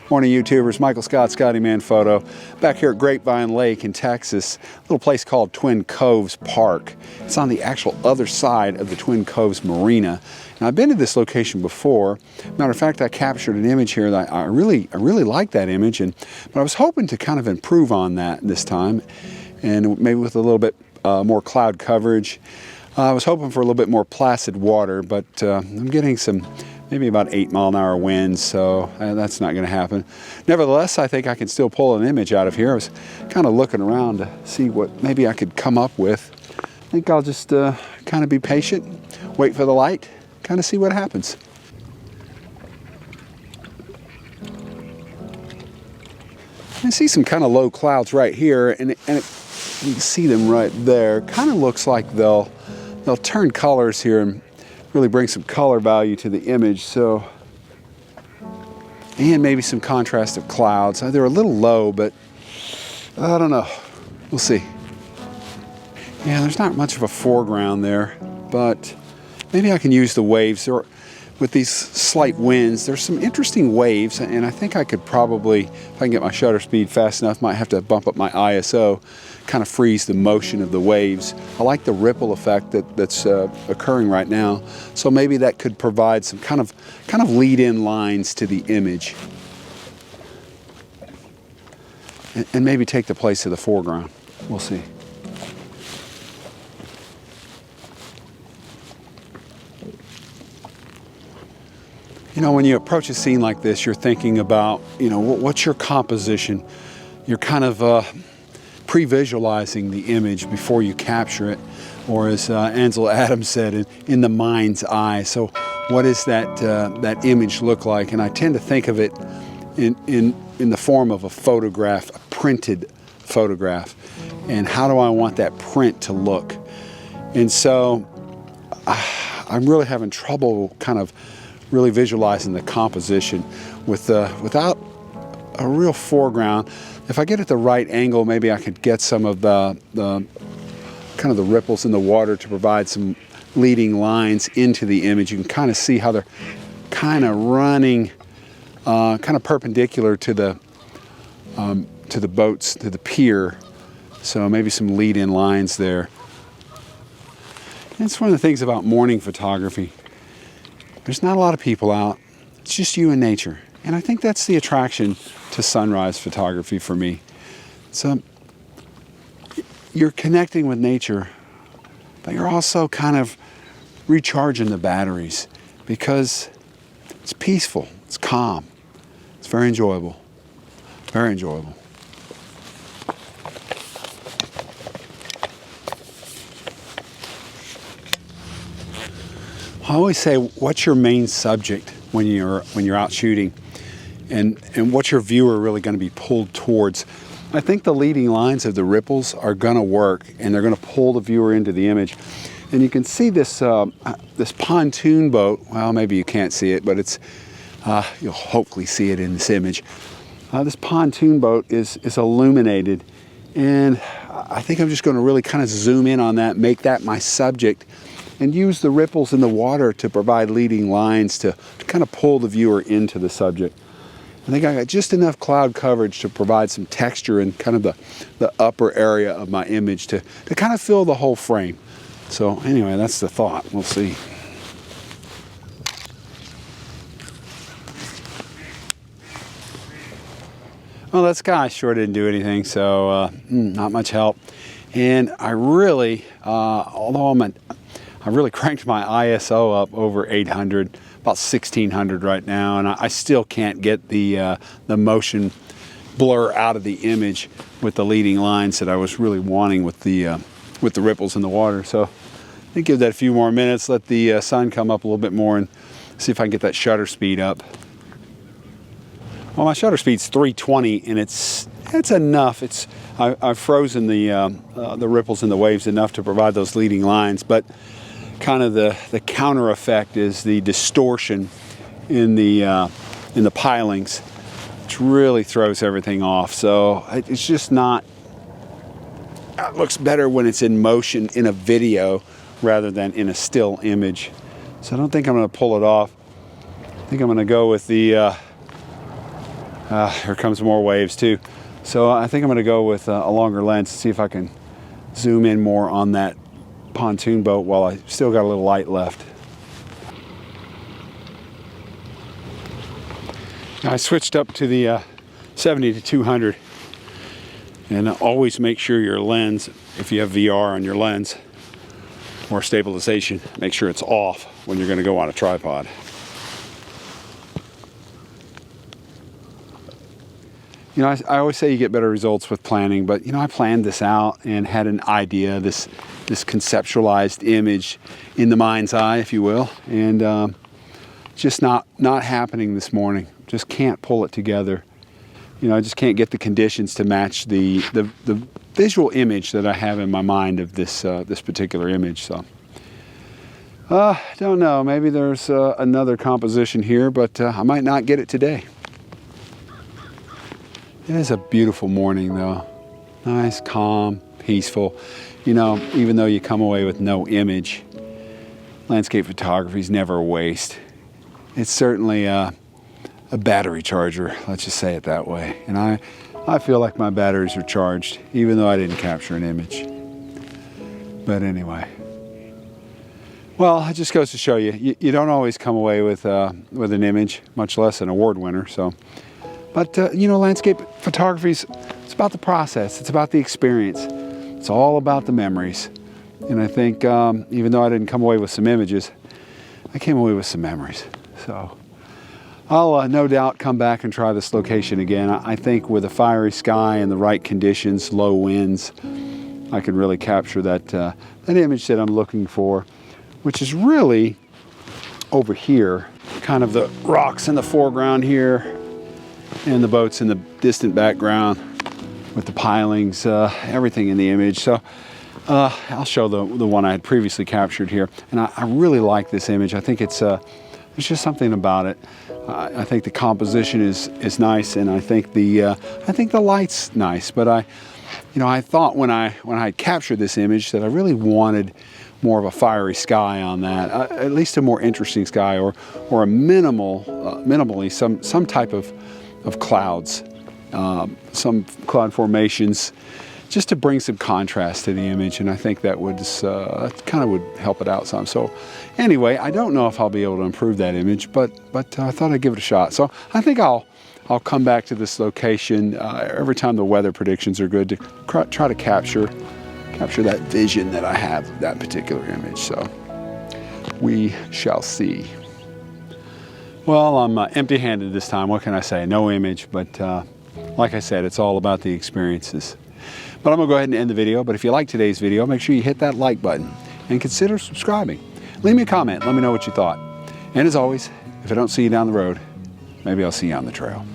Morning YouTubers, Michael Scott, Scotty Man Photo, back here at Grapevine Lake in Texas, a little place called Twin Coves Park. It's on the actual other side of the Twin Coves Marina. And I've been to this location before. Matter of fact, I captured an image here that I really like that image, but I was hoping to kind of improve on that this time, and maybe with a little bit more cloud coverage. I was hoping for a little bit more placid water, but I'm getting some maybe about 8-mile-an-hour winds, so that's not going to happen. Nevertheless, I think I can still pull an image out of here. I was kind of looking around to see what maybe I could come up with. I think I'll just kind of be patient, wait for the light, kind of see what happens. I see some kind of low clouds right here, and you can see them right there. Kind of looks like they'll turn colors here and really bring some color value to the image. So, and maybe some contrast of clouds. They're a little low, but I don't know. We'll see. Yeah, there's not much of a foreground there, but maybe I can use the waves. With these slight winds, there's some interesting waves, and I think I could probably, if I can get my shutter speed fast enough, might have to bump up my ISO, kind of freeze the motion of the waves. I like the ripple effect that's occurring right now, so maybe that could provide some kind of lead-in lines to the image, and maybe take the place of the foreground. We'll see. You know, when you approach a scene like this, you're thinking about, you know, what's your composition? You're kind of pre-visualizing the image before you capture it, or as Ansel Adams said, in the mind's eye. So what does that image look like? And I tend to think of it in the form of a photograph, a printed photograph. And how do I want that print to look? And so I'm really having trouble kind of really visualizing the composition without a real foreground. If I get at the right angle, maybe I could get some of the kind of the ripples in the water to provide some leading lines into the image. You can kind of see how they're kind of running kind of perpendicular to the boats, to the pier. So maybe some lead-in lines there. That's one of the things about morning photography. There's not a lot of people out. It's just you and nature. And I think that's the attraction to sunrise photography for me. So you're connecting with nature, but you're also kind of recharging the batteries because it's peaceful, it's calm, it's very enjoyable, very enjoyable. I always say, what's your main subject when you're out shooting, and what's your viewer really going to be pulled towards? I think the leading lines of the ripples are going to work, and they're going to pull the viewer into the image. And you can see this this pontoon boat. Well, maybe you can't see it, but it's you'll hopefully see it in this image. This pontoon boat is illuminated, and I think I'm just going to really kind of zoom in on that, make that my subject, and use the ripples in the water to provide leading lines to kind of pull the viewer into the subject. I think I got just enough cloud coverage to provide some texture in kind of the upper area of my image to kind of fill the whole frame. So anyway, that's the thought. We'll see. Well, that sky sure didn't do anything, so not much help. And I really, although I really cranked my ISO up over 800, about 1600 right now, and I still can't get the motion blur out of the image with the leading lines that I was really wanting with the ripples in the water. So I think give that a few more minutes, let the sun come up a little bit more, and see if I can get that shutter speed up. Well, my shutter speed's 320, and it's enough. I've frozen the ripples in the waves enough to provide those leading lines, but kind of the counter effect is the distortion in the pilings, which really throws everything off. So it's just not. It looks better when it's in motion in a video rather than in a still image. So I don't think I'm going to pull it off. I think I'm going to go with the Here comes more waves too. So I think I'm going to go with a longer lens to see if I can zoom in more on that pontoon boat while I still got a little light left. I switched up to the 70 to 200, and always make sure your lens, if you have VR on your lens or stabilization, make sure it's off when you're going to go on a tripod. You know, I always say you get better results with planning, but you know, I planned this out and had an idea, this conceptualized image in the mind's eye, if you will, and just not happening this morning. Just can't pull it together. You know, I just can't get the conditions to match the visual image that I have in my mind of this this particular image. So, don't know. Maybe there's another composition here, but I might not get it today. It is a beautiful morning though. Nice, calm, peaceful. You know, even though you come away with no image, landscape photography is never a waste. It's certainly a battery charger, let's just say it that way. And I feel like my batteries are charged, even though I didn't capture an image. But anyway. Well, it just goes to show you, you don't always come away with an image, much less an award winner. So. But, you know, landscape photography it's about the process. It's about the experience. It's all about the memories. And I think even though I didn't come away with some images, I came away with some memories. So I'll no doubt come back and try this location again. I think with a fiery sky and the right conditions, low winds, I can really capture that image that I'm looking for, which is really over here, kind of the rocks in the foreground here, and the boats in the distant background with the pilings, everything in the image. So I'll show the one I had previously captured here. And I really like this image. I think it's there's just something about it. I think the composition is nice, and I think the light's nice. But I thought when I captured this image that I really wanted more of a fiery sky on that, at least a more interesting sky, or a minimally some type of clouds, some cloud formations, just to bring some contrast to the image, and I think that would kind of would help it out some. So anyway, I don't know if I'll be able to improve that image, but I thought I'd give it a shot. So I think I'll come back to this location every time the weather predictions are good to try to capture that vision that I have of that particular image. So we shall see. Well, I'm empty-handed this time. What can I say? No image, but like I said, it's all about the experiences. But I'm going to go ahead and end the video. But if you like today's video, make sure you hit that like button and consider subscribing. Leave me a comment. Let me know what you thought. And as always, if I don't see you down the road, maybe I'll see you on the trail.